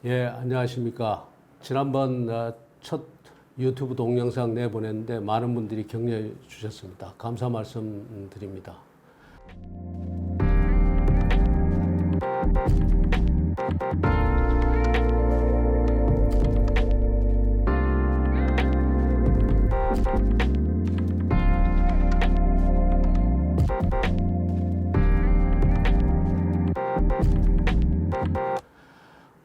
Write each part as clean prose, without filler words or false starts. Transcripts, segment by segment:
예, 안녕하십니까. 지난번 첫 유튜브 동영상 내보냈는데 많은 분들이 격려해 주셨습니다. 감사 말씀 드립니다.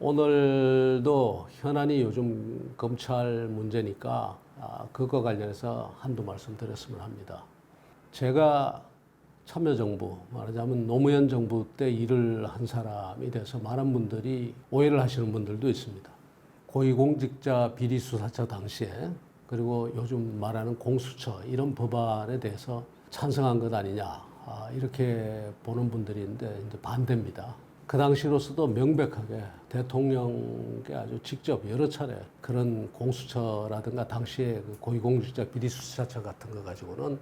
오늘도 현안이 요즘 검찰 문제니까 그거 관련해서 한두 말씀 드렸으면 합니다. 제가 참여정부, 말하자면 노무현 정부 때 일을 한 사람이 돼서 많은 분들이 오해를 하시는 분들도 있습니다. 고위공직자 비리수사처 당시에 그리고 요즘 말하는 공수처 이런 법안에 대해서 찬성한 것 아니냐 이렇게 보는 분들이 있는데 이제 반대입니다. 그 당시로서도 명백하게 대통령께 아주 직접 여러 차례 그런 공수처라든가 당시에 그 고위공직자 비리수사처 같은 거 가지고는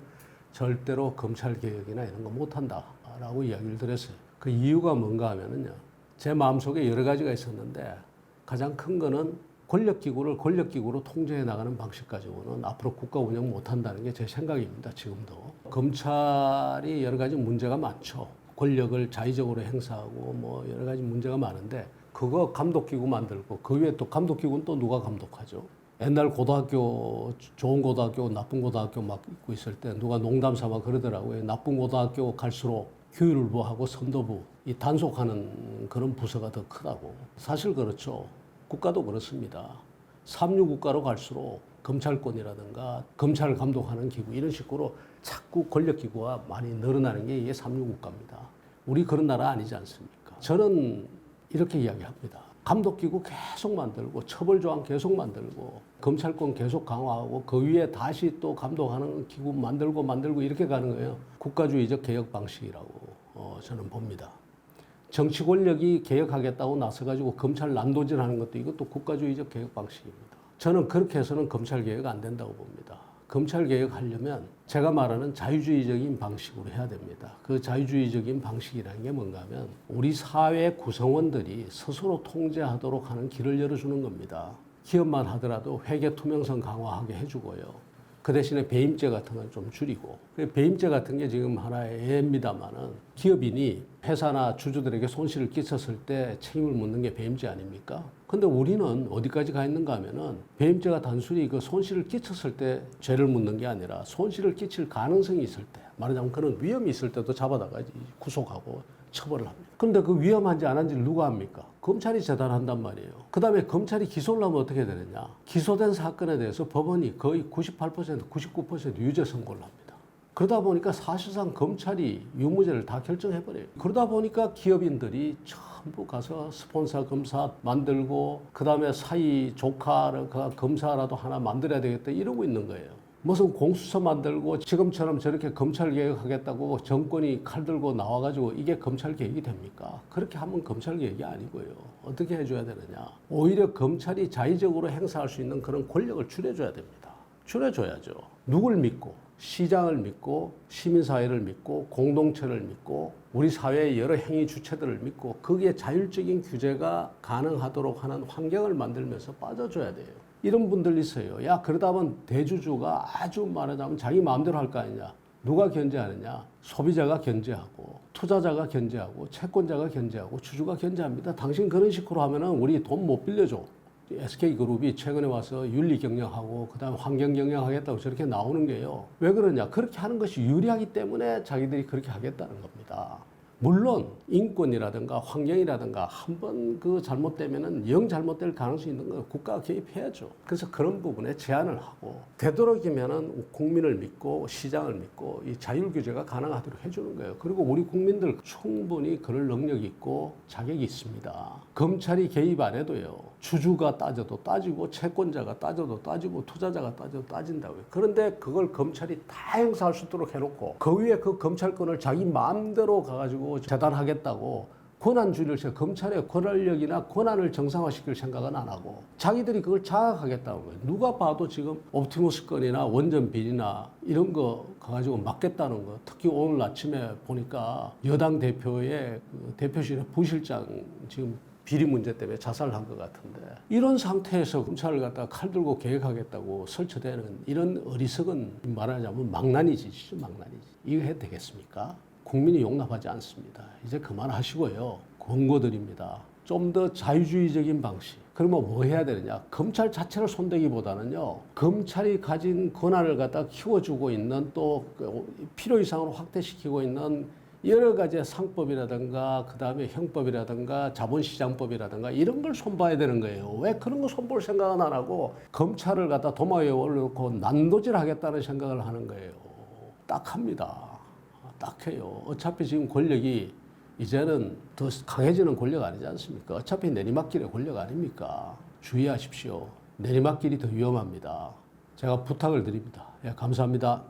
절대로 검찰개혁이나 이런 거 못한다라고 이야기를 드렸어요. 그 이유가 뭔가 하면은요, 제 마음속에 여러 가지가 있었는데 가장 큰 거는 권력기구를 권력기구로 통제해 나가는 방식 가지고는 앞으로 국가 운영 못한다는 게 제 생각입니다. 지금도. 검찰이 여러 가지 문제가 많죠. 권력을 자의적으로 행사하고 뭐 여러 가지 문제가 많은데 그거 감독기구 만들고 그 위에 또 감독기구는 또 누가 감독하죠? 옛날 고등학교, 좋은 고등학교, 나쁜 고등학교 막 있고 있을 때 누가 농담 삼아 그러더라고요. 나쁜 고등학교 갈수록 교육부하고 선도부 이 단속하는 그런 부서가 더 크다고. 사실 그렇죠. 국가도 그렇습니다. 삼류국가로 갈수록 검찰권이라든가 검찰을 감독하는 기구 이런 식으로 자꾸 권력기구가 많이 늘어나는 게 이게 삼류국가입니다. 우리 그런 나라 아니지 않습니까? 저는 이렇게 이야기합니다. 감독기구 계속 만들고 처벌조항 계속 만들고 검찰권 계속 강화하고 그 위에 다시 또 감독하는 기구 만들고 이렇게 가는 거예요. 국가주의적 개혁 방식이라고 저는 봅니다. 정치 권력이 개혁하겠다고 나서가지고 검찰 난도질하는 것도 이것도 국가주의적 개혁 방식입니다. 저는 그렇게 해서는 검찰 개혁 안 된다고 봅니다. 검찰 개혁하려면 제가 말하는 자유주의적인 방식으로 해야 됩니다. 그 자유주의적인 방식이라는 게 뭔가 하면 우리 사회 구성원들이 스스로 통제하도록 하는 길을 열어주는 겁니다. 기업만 하더라도 회계 투명성 강화하게 해주고요. 그 대신에 배임죄 같은 건 좀 줄이고, 배임죄 같은 게 지금 하나의 예입니다만은 기업인이 회사나 주주들에게 손실을 끼쳤을 때 책임을 묻는 게 배임죄 아닙니까? 근데 우리는 어디까지 가 있는가 하면은 배임죄가 단순히 그 손실을 끼쳤을 때 죄를 묻는 게 아니라 손실을 끼칠 가능성이 있을 때, 말하자면 그런 위험이 있을 때도 잡아다가 구속하고 처벌을 합니다. 그런데 그 위험한지 안 한지를 누가 합니까? 검찰이 재단한단 말이에요. 그 다음에 검찰이 기소를 하면 어떻게 되느냐? 기소된 사건에 대해서 법원이 거의 98%, 99% 유죄 선고를 합니다. 그러다 보니까 사실상 검찰이 유무죄를 다 결정해버려요. 그러다 보니까 기업인들이 전부 가서 스폰서 검사 만들고 그 다음에 사이 조카 검사라도 하나 만들어야 되겠다 이러고 있는 거예요. 무슨 공수처 만들고 지금처럼 저렇게 검찰 개혁하겠다고 정권이 칼 들고 나와가지고 이게 검찰 개혁이 됩니까? 그렇게 하면 검찰 개혁이 아니고요. 어떻게 해줘야 되느냐? 오히려 검찰이 자의적으로 행사할 수 있는 그런 권력을 줄여줘야 됩니다. 줄여줘야죠. 누굴 믿고 시장을 믿고 시민사회를 믿고 공동체를 믿고 우리 사회의 여러 행위 주체들을 믿고 거기에 자율적인 규제가 가능하도록 하는 환경을 만들면서 빠져줘야 돼요. 이런 분들 있어요. 야, 그러다 보면 대주주가 아주 말하자면 자기 마음대로 할 거 아니냐. 누가 견제하느냐. 소비자가 견제하고 투자자가 견제하고 채권자가 견제하고 주주가 견제합니다. 당신 그런 식으로 하면은 우리 돈 못 빌려줘. SK그룹이 최근에 와서 윤리 경영하고 그다음에 환경 경영하겠다고 저렇게 나오는 게요. 왜 그러냐? 그렇게 하는 것이 유리하기 때문에 자기들이 그렇게 하겠다는 겁니다. 물론 인권이라든가 환경이라든가 한번 그 잘못되면은 영 잘못될 가능성이 있는 거 국가가 개입해야죠. 그래서 그런 부분에 제한을 하고 되도록이면은 국민을 믿고 시장을 믿고 이 자율 규제가 가능하도록 해주는 거예요. 그리고 우리 국민들 충분히 그럴 능력이 있고 자격이 있습니다. 검찰이 개입 안 해도요. 주주가 따져도 따지고 채권자가 따져도 따지고 투자자가 따져도 따진다고요. 그런데 그걸 검찰이 다 행사할 수 있도록 해놓고 그 위에 그 검찰권을 자기 마음대로 가가지고 재단하겠다고 권한주의를 검찰의 권력이나 권한을 정상화시킬 생각은 안 하고 자기들이 그걸 장악하겠다는 거예요. 누가 봐도 지금 옵티머스 건이나 원전 비리나 이런 거 가지고 막겠다는 거. 특히 오늘 아침에 보니까 여당 대표의 그 대표실의 부실장 지금 비리 문제 때문에 자살을 한 것 같은데 이런 상태에서 검찰을 갖다가 칼 들고 개혁하겠다고 설치되는 이런 어리석은 말하자면 망나니지, 진짜 망나니지. 이거 해도 되겠습니까? 국민이 용납하지 않습니다. 이제 그만하시고요. 권고드립니다. 좀 더 자유주의적인 방식. 그러면 뭐 해야 되느냐? 검찰 자체를 손대기보다는요. 검찰이 가진 권한을 갖다 키워주고 있는 또 필요 이상으로 확대시키고 있는 여러 가지 상법이라든가 그다음에 형법이라든가 자본시장법이라든가 이런 걸 손봐야 되는 거예요. 왜 그런 거 손볼 생각은 안 하고 검찰을 갖다 도마에 올려놓고 난도질하겠다는 생각을 하는 거예요. 딱합니다. 딱해요. 어차피 지금 권력이 이제는 더 강해지는 권력 아니지 않습니까? 어차피 내리막길의 권력 아닙니까? 주의하십시오. 내리막길이 더 위험합니다. 제가 부탁을 드립니다. 예, 감사합니다.